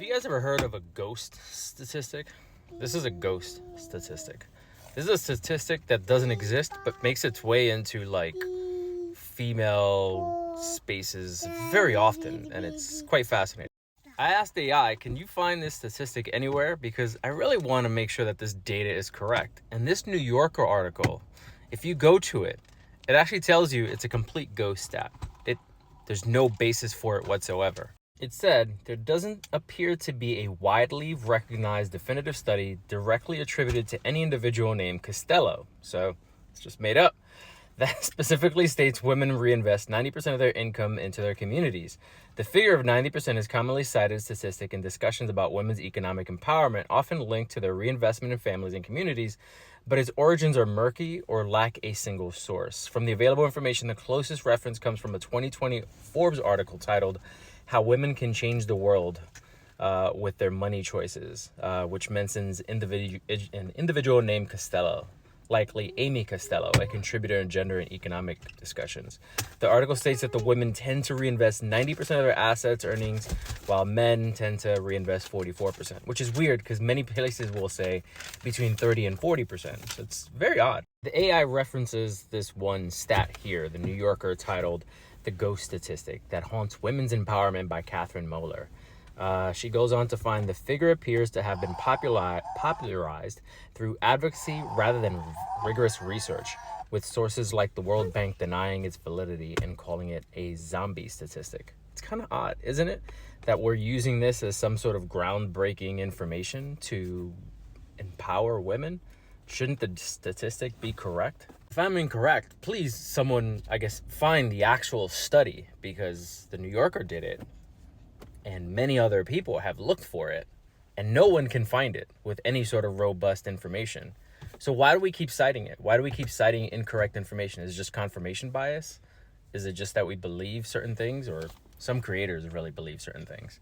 Have you guys ever heard of a ghost statistic? This is a ghost statistic. This is a statistic that doesn't exist but makes its way into like female spaces very often, and it's quite fascinating. I asked AI, can you find this statistic anywhere? Because I really want to make sure that this data is correct. And this New Yorker article, if you go to it, it actually tells you it's a complete ghost stat. There's no basis for it whatsoever. It said there doesn't appear to be a widely recognized definitive study directly attributed to any individual named Costello. So it's just made up. That specifically states women reinvest 90% of their income into their communities. The figure of 90% is commonly cited statistic in discussions about women's economic empowerment, often linked to their reinvestment in families and communities, but its origins are murky or lack a single source. From the available information, the closest reference comes from a 2020 Forbes article titled "How Women Can Change the World with Their Money Choices," which mentions an individual named Costello, likely Amy Costello, a contributor in gender and economic discussions. The article states that the women tend to reinvest 90% of their assets earnings, while men tend to reinvest 44%, which is weird because many places will say between 30 and 40%. So it's very odd. The AI references this one stat here, the New Yorker, titled "The Ghost Statistic That Haunts Women's Empowerment" by Catherine Moeller. She goes on to find the figure appears to have been popularized through advocacy rather than rigorous research, with sources like the World Bank denying its validity and calling it a zombie statistic. It's kind of odd, isn't it, that we're using this as some sort of groundbreaking information to empower women? Shouldn't the statistic be correct? If I'm incorrect, please someone, I guess, find the actual study, because the New Yorker did it and many other people have looked for it, and no one can find it with any sort of robust information. So why do we keep citing it? Why do we keep citing incorrect information? Is it just confirmation bias? Is it just that we believe certain things, or some creators really believe certain things?